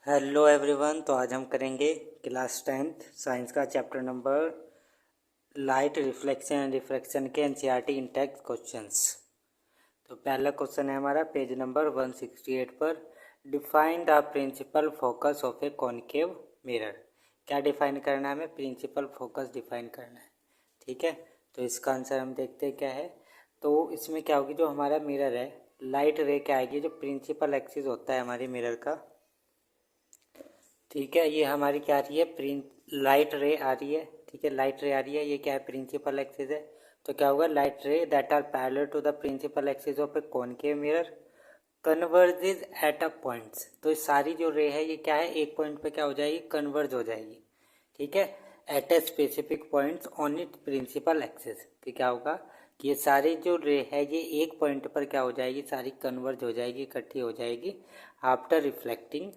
Hello everyone. तो आज हम करेंगे क्लास 10th साइंस का chapter number light reflection and refraction के एनसीईआरटी इन टेक्स्ट क्वेश्चंस। तो पहला क्वेश्चन है हमारा पेज नंबर 168 पर। Define the principal focus of a concave mirror. क्या डिफाइन करना है हमें? प्रिंसिपल फोकस डिफाइन करना है। ठीक है, तो इसका आंसर हम देखते हैं क्या है। तो इसमें क्या होगी, जो हमारा मिरर है लाइट रे क्या आएगी, जो प्रिंसिपल एक्सिस होता है हमारे मिरर का। ठीक है, ये हमारी क्या आ रही है, लाइट रे आ रही है। ठीक है, लाइट रे आ रही है, ये क्या है, प्रिंसिपल एक्सिस है। तो क्या होगा, light ray that are parallel to the principal axis of a concave mirror converges at a points. तो ये सारी जो रे है ये क्या है, एक पॉइंट पे क्या हो जाएगी, कन्वर्ज हो जाएगी। ठीक है, at a specific points on it principal axis. तो क्या होगा कि ये सारी जो रे है ये एक पॉइंट पर क्या हो जाएगी, सारी कन्वर्ज हो जाएगी, इकट्ठी हो जाएगी। After reflecting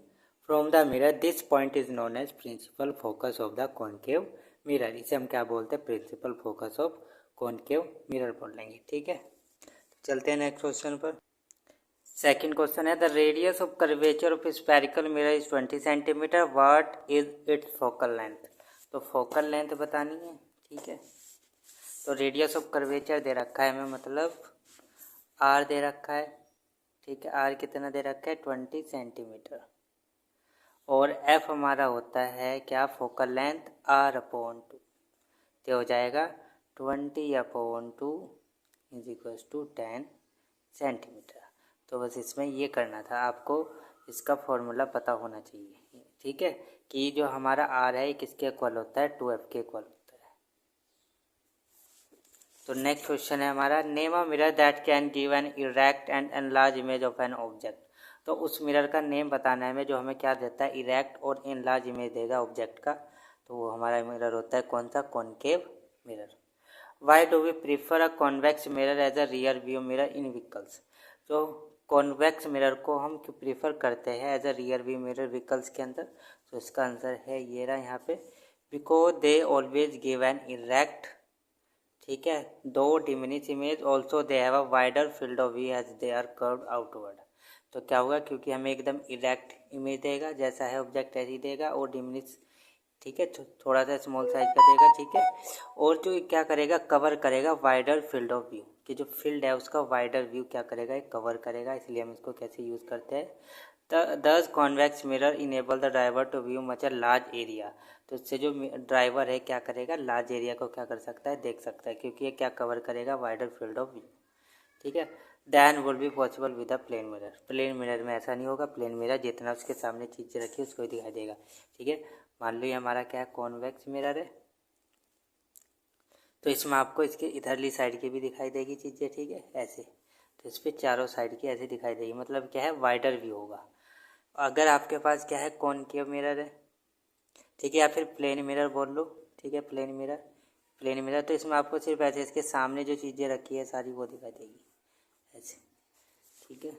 from the mirror this point is known as principal focus of the concave mirror. इसे हम क्या बोलते हैं, principal focus of concave mirror बोल लेंगे। ठीक है, चलते हैं नेक्स्ट क्वेश्चन पर। सेकंड क्वेश्चन है the radius of curvature of spherical mirror is 20 centimetre, what is its focal length. तो फोकल लेंथ बतानी है। ठीक है, तो रेडियस ऑफ कर्वेचर दे रखा है हमें, मतलब आर दे रखा है। ठीक है, आर कितना दे रखा है, 20 सेंटीमीटर। और एफ हमारा होता है क्या, फोकल लेंथ r/2। तो हो जाएगा 20/2 इज इक्वल्स टू 10 सेंटीमीटर। तो बस इसमें ये करना था आपको, इसका फॉर्मूला पता होना चाहिए। ठीक है, कि जो हमारा आर है किसके इक्वल होता है, 2f के इक्वल होता है। तो नेक्स्ट क्वेश्चन है हमारा, name a mirror that can give an erect and enlarge image of an object. तो उस मिरर का नेम बताना है हमें जो हमें क्या देता है, इरेक्ट और एनलार्ज इमेज देगा ऑब्जेक्ट का। तो वो हमारा मिरर होता है कौन सा, concave mirror. Why do we prefer a convex mirror as a rear view mirror in vehicles. तो कॉन्वेक्स मिरर को हम क्यों प्रीफर करते हैं as a rear view mirror vehicles के अंदर। तो इसका आंसर है ये रहा यहाँ पे, because they always give an erect, ठीक है, though diminish image also they have a wider field of view as they are curved outward. तो क्या होगा, क्योंकि हमें एकदम इरेक्ट इमेज देगा, जैसा है ऑब्जेक्ट ऐसी देगा, और डिमिनिश, ठीक है, थोड़ा सा स्मॉल साइज का देगा। ठीक है, और जो क्या करेगा, कवर करेगा वाइडर फील्ड ऑफ व्यू, कि जो फील्ड है उसका वाइडर व्यू क्या करेगा, कवर करेगा। इसलिए हम इसको कैसे यूज़ करते हैं, thus convex mirror enable the driver to view much a large area. तो इससे जो ड्राइवर है क्या करेगा, लार्ज एरिया को क्या कर सकता है, देख सकता है, क्योंकि ये क्या कवर करेगा, वाइडर फील्ड ऑफ व्यू। ठीक है, than will be possible with a plane mirror. Plane mirror में ऐसा नहीं होगा, प्लेन मिरर जितना उसके सामने चीज़ें रखी उसको ही दिखाई देगा। ठीक है, मान लो ये हमारा क्या है, कॉन्वेक्स मिरर है, तो इसमें आपको इसके इधरली साइड की भी दिखाई देगी चीज़ें। ठीक है, ऐसे, तो इस पर चारों साइड की ऐसे दिखाई देगी, मतलब क्या है, वाइडर व्यू होगा। अगर आपके पास क्या है, कॉनकेव मिरर है, ठीक है, या फिर प्लेन मिरर बोल लो। ठीक है, प्लेन मिरर, प्लेन मिरर, तो इसमें आपको सिर्फ ऐसे इसके सामने जो चीज़ें रखी है सारी वो दिखाई देगी ऐसे। ठीक है,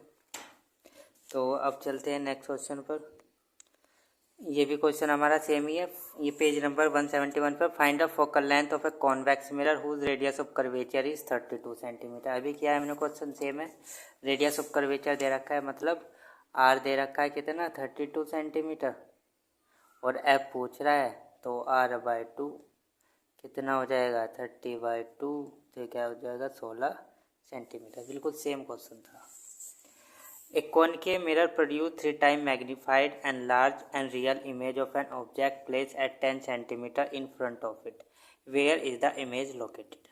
तो अब चलते हैं नेक्स्ट क्वेश्चन पर। ये भी क्वेश्चन हमारा सेम ही है, ये पेज नंबर 171 पर। Find the focal length of a convex mirror whose radius of curvature is 32 centimetre. अभी क्या है, हमने क्वेश्चन सेम है, रेडियस ऑफ कर्वेचर दे रखा है, मतलब आर दे रखा है कितना, 32 सेंटीमीटर, और एफ पूछ रहा है, तो r/2 कितना हो जाएगा, 30/2, तो क्या हो जाएगा, 16 सेंटीमीटर। बिल्कुल सेम क्वेश्चन था। A concave mirror produces 3 times magnified and large and real image of an object placed at 10 cm in front of it. Where is the image located?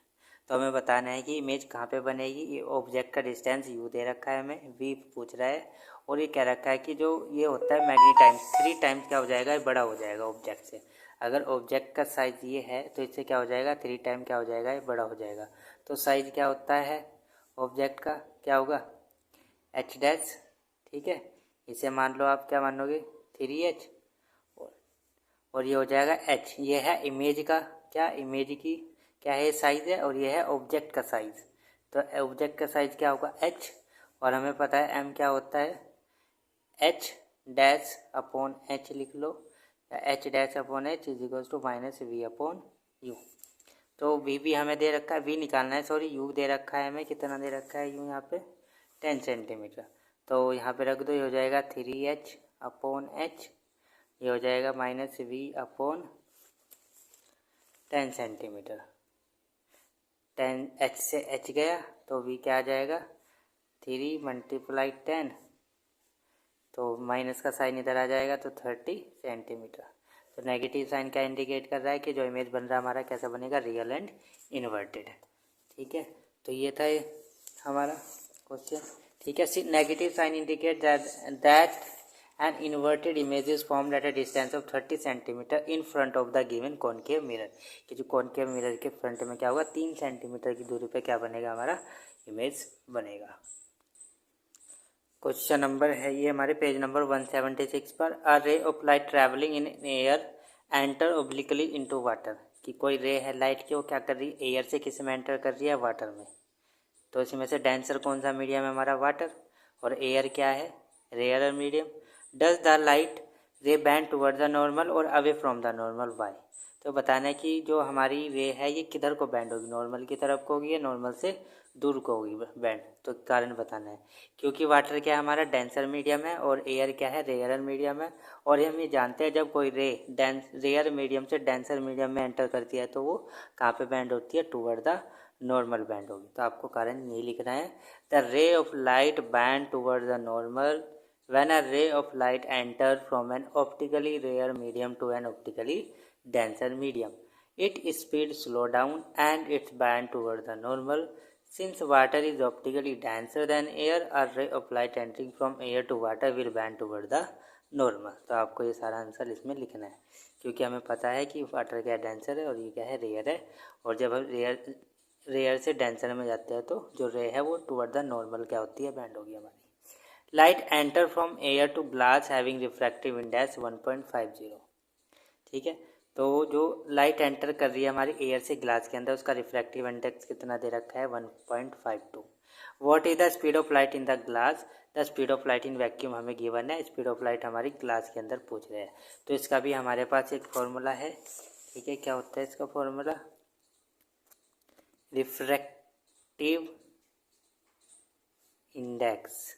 तो हमें बताना है कि इमेज कहाँ पे बनेगी। ये ऑब्जेक्ट का डिस्टेंस u दे रखा है, हमें v पूछ रहा है, और ये कह रखा है कि जो ये होता है मैग्नी टाइम्स 3 टाइम्स क्या हो जाएगा, बड़ा हो जाएगा ऑब्जेक्ट से। अगर ऑब्जेक्ट का साइज ये है तो इससे क्या हो जाएगा, 3 टाइम क्या हो जाएगा, ये बड़ा हो जाएगा। तो साइज क्या होता है ऑब्जेक्ट का, क्या होगा, एच डैश। ठीक है, इसे मान लो आप क्या मानोगे, 3h, और ये हो जाएगा h। ये है इमेज का क्या, इमेज की क्या है साइज है, और ये है ऑब्जेक्ट का साइज। तो ऑब्जेक्ट का साइज क्या होगा, h, और हमें पता है m क्या होता है, h डैश अपॉन h लिख लो, या h dash upon h is equal to -v/u। तो v भी हमें दे रखा है, v निकालना है, सॉरी u दे रखा है हमें, कितना दे रखा है u यहाँ पे, 10 सेंटीमीटर। तो यहाँ पे रख दो, ये हो जाएगा 3h/h, ये हो जाएगा -v/10 सेंटीमीटर। 10 h से h गया तो v क्या आ जाएगा 3 × 10, तो माइनस का साइन इधर आ जाएगा तो 30 सेंटीमीटर। तो नेगेटिव साइन क्या इंडिकेट कर रहा है कि जो इमेज बन रहा है हमारा कैसा बनेगा, रियल एंड इन्वर्टेड। ठीक है, तो ये था हमारा क्वेश्चन। ठीक है, negative sign indicate that an inverted image is formed at a distance of 30 centimetre in front of the given concave mirror. कि जो कॉनकेव मिरर के फ्रंट में क्या होगा, 3 सेंटीमीटर की दूरी पे क्या बनेगा, हमारा इमेज बनेगा। क्वेश्चन नंबर है ये हमारे पेज नंबर 176 पर। A ray of light travelling in air enter obliquely into water. कि कोई रे है लाइट की, वो क्या कर रही है, एयर से किस में एंटर कर रही है, वाटर में। तो इसमें से डेंसर कौन सा मीडियम है हमारा, वाटर, और एयर क्या है, rare medium. Does the light ray bend toward the normal और away from the normal, why. तो बताना है कि जो हमारी रे है ये किधर को बैंड होगी, नॉर्मल की तरफ को होगी या नॉर्मल से दूर को होगी बैंड। तो कारण बताना है, क्योंकि वाटर क्या है हमारा डेंसर मीडियम है और एयर क्या है, रेयर मीडियम है। और हम ये जानते हैं जब कोई रे रेयर मीडियम से डेंसर मीडियम में एंटर करती है तो वो कहाँ पे बैंड होती है, टुवर्ड द नॉर्मल बैंड होगी। तो आपको कारण यही लिखना है, द रे of light band toward the normal when a ray of light enters from an optically rare medium to an optically denser medium, its speed slow down and its bend toward the normal. Since water is optically denser than air, a ray of light entering from air to water will bend toward the normal. तो आपको ये सारा answer इसमें लिखना है, क्योंकि हमें पता है कि वाटर क्या डेंसर है और ये क्या है, रेयर है। और जब हम रेयर से डेंसर में जाते हैं तो जो रे है वो टुवर्ड द नॉर्मल क्या होती है, बैंड होगी हमारी। Light enter from air to glass having refractive index 1.50। ठीक है, तो जो लाइट एंटर कर रही है हमारी एयर से ग्लास के अंदर, उसका रिफ्रैक्टिव इंडेक्स कितना दे रखा है, 1.52। What is the speed of light in the glass, the speed of light in vacuum हमें गिवन है, स्पीड ऑफ लाइट हमारी ग्लास के अंदर पूछ रहे हैं। तो इसका भी हमारे पास एक फॉर्मूला है। ठीक है, क्या होता है इसका फॉर्मूला, रिफ्रैक्टिव इंडेक्स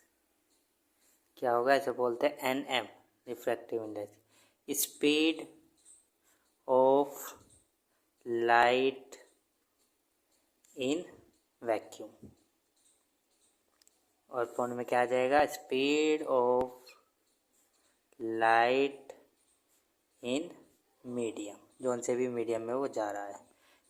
क्या होगा, ऐसे बोलते हैं NM, refractive index, speed of light in vacuum. और फॉर्म में क्या आ जाएगा, speed of light in medium, zone से भी मीडियम में वो जा रहा है।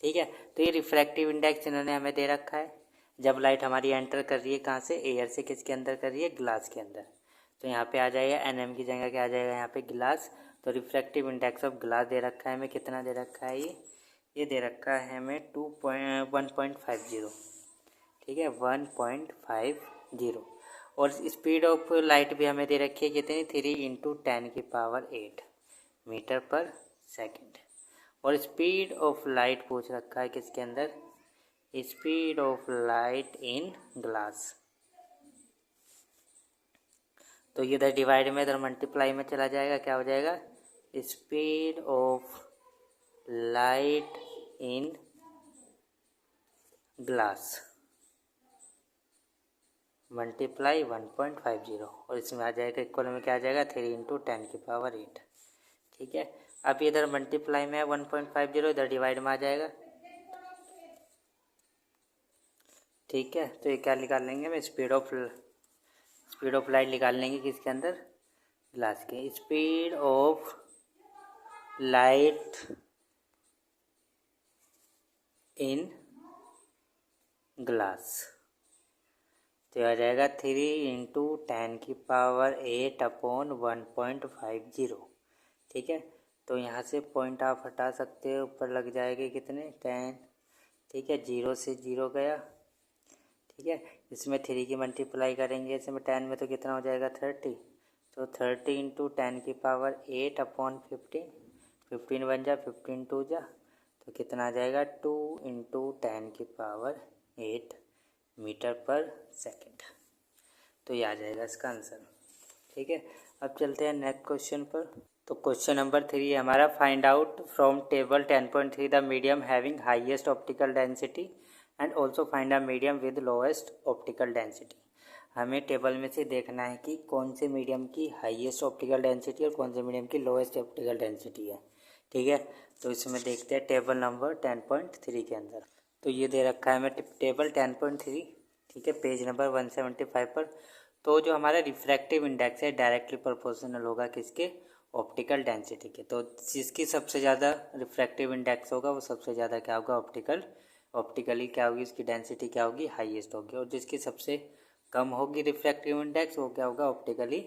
ठीक है, तो ये रिफ्रैक्टिव इंडेक्स इन्होंने हमें दे रखा है। जब लाइट हमारी एंटर कर रही है कहाँ से, एयर से, किसके अंदर कर रही है, ग्लास के अंदर। तो यहाँ पे आ जाएगा NM की जगह क्या आ जाएगा, यहाँ पे ग्लास। तो रिफ्रैक्टिव इंडेक्स ऑफ ग्लास दे रखा है हमें, कितना दे रखा है, ये दे रखा है हमें 1.50। ठीक है, 1.50। और स्पीड ऑफ लाइट भी हमें दे रखी है कितनी, 3 × 10⁸ मीटर पर सेकेंड। और स्पीड ऑफ लाइट पूछ रखा है किसके अंदर, speed of light in glass. तो ये इधर डिवाइड में इधर मल्टीप्लाई में चला जाएगा, क्या हो जाएगा, speed of light in glass multiply 1.50, और इसमें आ जाएगा इक्वल में क्या आ जाएगा, 3 × 10⁸। ठीक है, अब इधर मल्टीप्लाई में है 1.50, इधर डिवाइड में आ जाएगा। ठीक है, तो ये क्या निकाल लेंगे हम, स्पीड ऑफ लाइट निकाल लेंगे किसके अंदर, ग्लास के। Speed of light in glass तो आ जाएगा 3 × 10⁸ ठीक है, तो यहाँ से पॉइंट आप हटा सकते हो, ऊपर लग जाएंगे कितने, 10। ठीक है, 0 से 0 गया। ठीक है, इसमें 3 की मल्टीप्लाई करेंगे, इसमें 10 में तो कितना हो जाएगा, 30। तो 30 × 10⁸ 15 बन जा, 15 2 जा, तो कितना आ जाएगा, 2 × 10⁸ मीटर पर सेकेंड। तो ये आ जाएगा इसका आंसर। ठीक है, अब चलते हैं नेक्स्ट क्वेश्चन पर। तो क्वेश्चन नंबर 3 है हमारा, find out from table 10.3 the medium having highest optical density and also find a medium with lowest optical density. हमें टेबल में से देखना है कि कौन से मीडियम की हाईएस्ट ऑप्टिकल डेंसिटी और कौन से मीडियम की लोएस्ट ऑप्टिकल डेंसिटी है। ठीक है, तो इसमें देखते हैं टेबल नंबर 10.3 के अंदर। तो ये दे रखा है हमें टेबल 10.3, ठीक है, पेज नंबर 175 पर। तो जो हमारा रिफ्रैक्टिव इंडेक्स है डायरेक्टली प्रोपोर्शनल होगा किसके, ऑप्टिकल डेंसिटी के। तो जिसकी सबसे ज़्यादा रिफ्रैक्टिव इंडेक्स होगा वो सबसे ज़्यादा क्या होगा, ऑप्टिकली क्या होगी, उसकी डेंसिटी क्या होगी, हाईएस्ट होगी। और जिसकी सबसे कम होगी रिफ्रैक्टिव इंडेक्स वो क्या होगा, ऑप्टिकली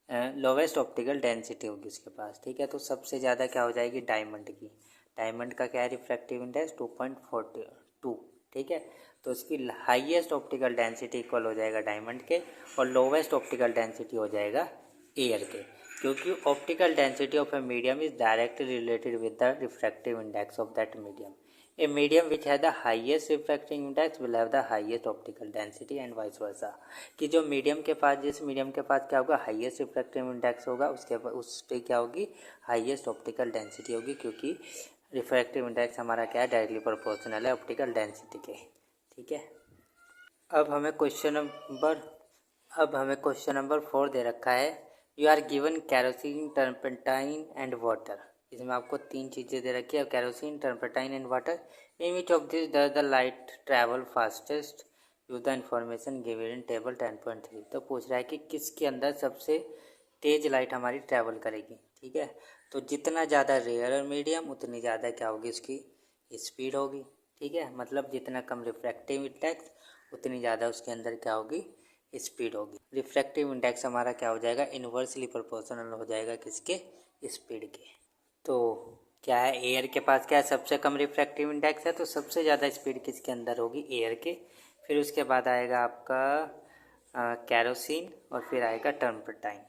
लोवेस्ट ऑप्टिकल डेंसिटी होगी उसके पास। ठीक है, तो सबसे ज़्यादा क्या हो जाएगी, डायमंड की। डायमंड का क्या है रिफ्रैक्टिव इंडेक्स 2.42। ठीक है, तो उसकी हाईएस्ट ऑप्टिकल डेंसिटी इक्वल हो जाएगा डायमंड के और लोवेस्ट ऑप्टिकल डेंसिटी हो जाएगा एयर के, क्योंकि optical density of a medium is directly related with the refractive index of that medium. A medium which has the highest refracting index will have the highest optical density and vice versa। कि जो medium के पास, जिस medium के पास क्या होगा, highest refractive index होगा, उस पे क्या होगी, हाईएस्ट ऑप्टिकल डेंसिटी होगी, क्योंकि रिफ्रैक्टिव इंडेक्स हमारा क्या है, डायरेक्टली प्रोपोर्शनल है ऑप्टिकल डेंसिटी के। ठीक है, अब हमें क्वेश्चन नंबर 4 दे रखा है। You are given kerosene, turpentine and water. इसमें आपको 3 चीज़ें दे रखी है, kerosene, turpentine and water. In which of this does the light travel fastest, use the information given in table 10.3। तो पूछ रहा है कि किसके अंदर सबसे तेज लाइट हमारी ट्रैवल करेगी। ठीक है, तो जितना ज़्यादा रेयर और मीडियम उतनी ज़्यादा क्या होगी, उसकी स्पीड होगी। ठीक है, मतलब जितना कम रिफ्रैक्टिव इंडेक्स उतनी ज़्यादा उसके अंदर क्या होगी, स्पीड होगी। रिफ्रैक्टिव इंडेक्स हमारा क्या हो जाएगा, इन्वर्सली प्रोपोर्शनल हो जाएगा किसके, स्पीड के। तो क्या है, एयर के पास क्या है, सबसे कम रिफ्रैक्टिव इंडेक्स है, तो सबसे ज़्यादा स्पीड किसके अंदर होगी, एयर के। फिर उसके बाद आएगा आपका कैरोसिन और फिर आएगा टर्पेंटाइन।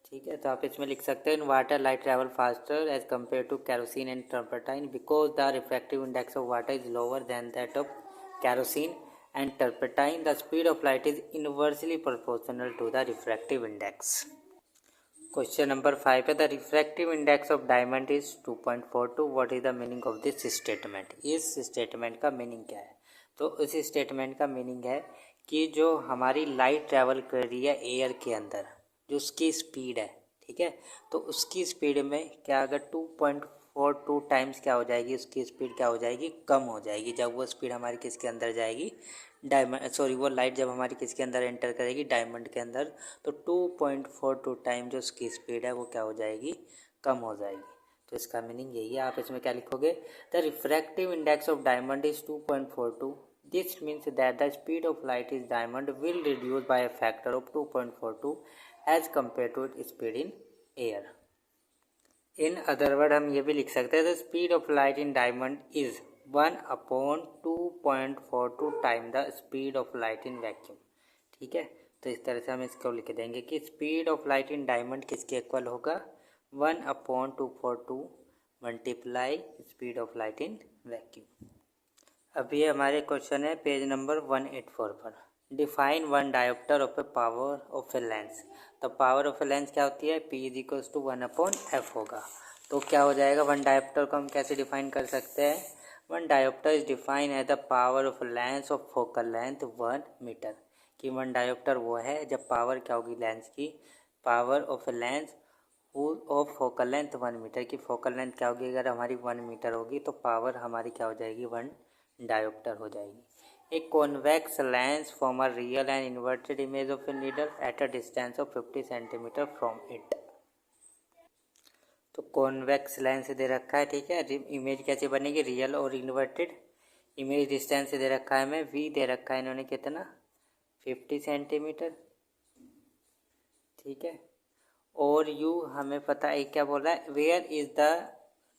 ठीक है, तो आप इसमें लिख सकते हैं in water light travel faster as compare to kerosene and turpentine because the refractive index of water is lower than that of kerosene and turpentine. The speed of light is inversely proportional to the refractive index. Question number 5 है, the refractive index of diamond is 2.42। What is the meaning of this statement. इस statement का meaning क्या है, तो इस statement का meaning है कि जो हमारी लाइट ट्रैवल कर रही है एयर के अंदर, जो उसकी स्पीड है, ठीक है, तो उसकी स्पीड में क्या, अगर 2.42 टाइम्स क्या हो जाएगी, उसकी स्पीड क्या हो जाएगी, कम हो जाएगी। जब वो स्पीड हमारी किसके अंदर जाएगी, वो लाइट जब हमारी किसके अंदर एंटर करेगी, डायमंड के अंदर, तो 2.42 टाइम जो उसकी स्पीड है वो क्या हो जाएगी, कम हो जाएगी। तो इसका मीनिंग यही है। आप इसमें क्या लिखोगे, the refractive index of diamond is 2.42। This means that the speed of light in diamond will reduce by a factor of 2.42 as compared to its speed in air. In other words, हम ये भी लिख सकते हैं the speed of light in diamond is 1/2.42 time the speed of light in vacuum. ठीक है, तो इस तरह से हम इसको लिख देंगे कि speed of light in diamond किसके इक्वल होगा, 1/242 multiply speed of light in vacuum. अब ये हमारे क्वेश्चन है पेज नंबर 184 पर। Define one dioptre of A power of a lens. तो पावर ऑफ ए लेंस क्या होती है, P is equals to 1/f होगा। तो क्या हो जाएगा, वन डायोप्टर को हम कैसे डिफाइन कर सकते हैं, one dioptre is define as the power of lens of focal length 1 metre. कि वन डायोप्टर वो है जब पावर क्या होगी लेंस की, power of a lens of focal length 1 metre की। फोकल लेंथ क्या होगी, अगर हमारी 1 मीटर होगी तो पावर हमारी क्या हो जाएगी, 1 डायोप्टर हो जाएगी। एक convex lens form a real and inverted image of a needle eight a distance of 50 centimetre from it. तो कॉन्वेक्स लेंस दे रखा है, ठीक है, इमेज कैसे बनेगी, रियल और इन्वर्टेड। इमेज डिस्टेंस दे रखा है हमें, वी दे रखा है इन्होंने कितना, 50 सेंटीमीटर। ठीक है, और यू हमें पता है क्या बोला है, where is the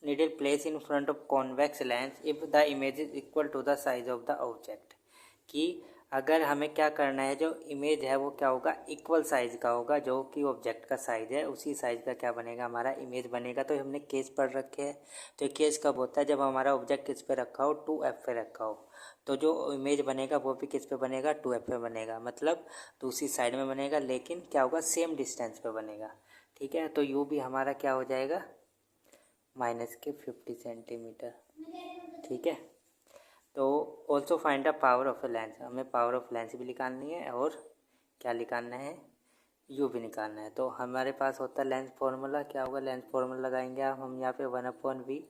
needle place in front of convex lens if the image is equal to the size of the object। कि अगर हमें क्या करना है, जो इमेज है वो क्या होगा, इक्वल साइज का होगा, जो कि ऑब्जेक्ट का साइज है उसी साइज का क्या बनेगा, हमारा इमेज बनेगा। तो हमने केस पढ़ रखे हैं, तो केस कब होता है, जब हमारा ऑब्जेक्ट किस पे रखा हो, 2f पे रखा हो, तो जो इमेज बनेगा वो भी किस पे बनेगा, 2f पे बनेगा, मतलब दूसरी साइड में बनेगा, लेकिन क्या होगा, सेम डिस्टेंस पे बनेगा। ठीक है, तो यू भी हमारा क्या हो जाएगा, -50 सेंटीमीटर। ठीक है, तो also find the power of a lens, हमें पावर ऑफ लेंस भी निकालनी है और क्या निकालना है, यू भी निकालना है। तो हमारे पास होता है लेंथ फार्मूला, क्या होगा, लेंथ फार्मूला लगाएंगे हम यहाँ पे 1/v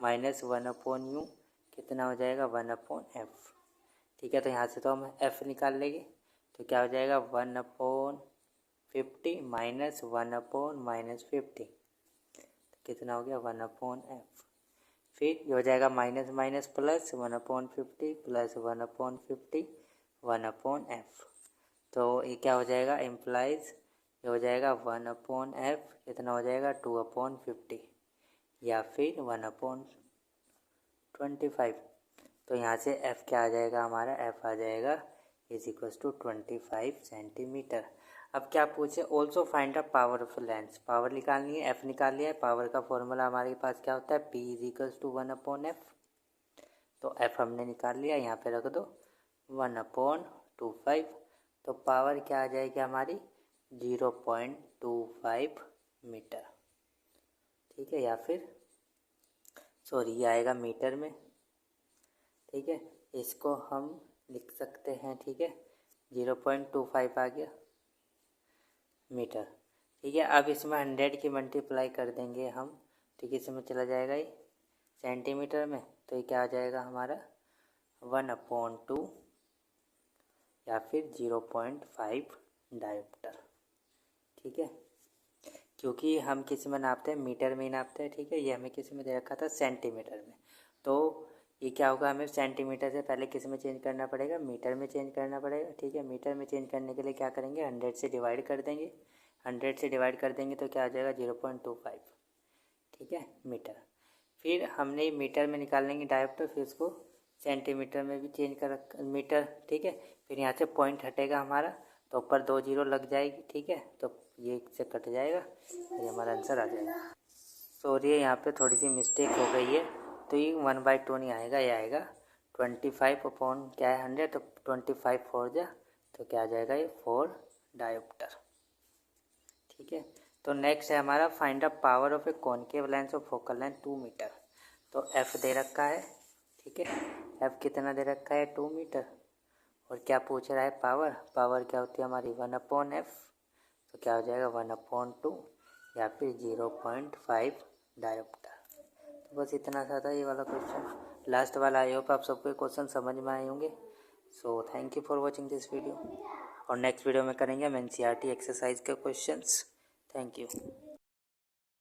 माइनस 1/u कितना हो जाएगा 1/f। ठीक है, तो यहाँ से तो हम f निकाल लेंगे, तो क्या हो जाएगा 1/50 माइनस 1/-50, तो कितना हो गया 1/f। फिर ये हो जाएगा minus minus plus 1/50 plus 1/50 1/f। तो ये क्या हो जाएगा इम्प्लाइज, ये हो जाएगा 1/f कितना हो जाएगा 2/50 या फिर 1/25। तो यहाँ से f क्या आ जाएगा हमारा, f आ जाएगा = 25 सेंटीमीटर। अब क्या पूछे, also find the power of lens, power निकालनी है, f निकाल लिया है। पावर का फॉर्मूला हमारे पास क्या होता है, p = 1/f। तो f हमने निकाल लिया, यहाँ पे रख दो 1/25। तो पावर क्या आ जाएगी हमारी 0.25 मीटर। ठीक है, या फिर सॉरी ये आएगा मीटर में। ठीक है, इसको हम लिख सकते हैं, ठीक है 0.25 आ गया मीटर। ठीक है, अब इसमें 100 की मल्टीप्लाई कर देंगे हम, ठीक है इसमें चला जाएगा ये सेंटीमीटर में, तो ये क्या आ जाएगा हमारा 1/2 या फिर 0.5 डायोप्टर। ठीक है, क्योंकि हम किस में नापते हैं, मीटर में ही नापते हैं। ठीक है, ये हमें किस में दे रखा था, सेंटीमीटर में। तो ये क्या होगा, हमें सेंटीमीटर से पहले किस में चेंज करना पड़ेगा, मीटर में चेंज करना पड़ेगा। ठीक है, मीटर में चेंज करने के लिए क्या करेंगे, 100 से डिवाइड कर देंगे। 100 से डिवाइड कर देंगे तो क्या आ जाएगा 0.25। ठीक है, मीटर। फिर हमने मीटर में निकाल लेंगे डायोप्टर, फिर उसको सेंटीमीटर में भी चेंज कर मीटर। ठीक है, फिर यहाँ से पॉइंट हटेगा हमारा, तो ऊपर 2 0 लग जाएगी। ठीक है, तो ये से कट जाएगा, ये हमारा आंसर आ जाएगा। सॉरी यहाँ पे थोड़ी सी मिस्टेक हो गई है, तो ये 1/2 नहीं आएगा, ये आएगा 25 अपॉन क्या है 100, तो 25 4 जा, तो क्या आ जाएगा ये 4 डायोप्टर। ठीक है, तो नेक्स्ट है हमारा find the power of a concave lens of focal length 2 metre. तो f दे रखा है, ठीक है f कितना दे रखा है 2 मीटर, और क्या पूछ रहा है पावर, पावर क्या होती है हमारी 1/f, तो क्या हो जाएगा 1/2 या फिर 0.5 डायोप्टर। तो बस इतना सा था ये वाला क्वेश्चन, लास्ट वाला। आई होप आप सबको क्वेश्चन समझ में आए होंगे। So thank you for watching this video, और नेक्स्ट वीडियो में करेंगे हम NCERT एक्सरसाइज के क्वेश्चंस। Thank you.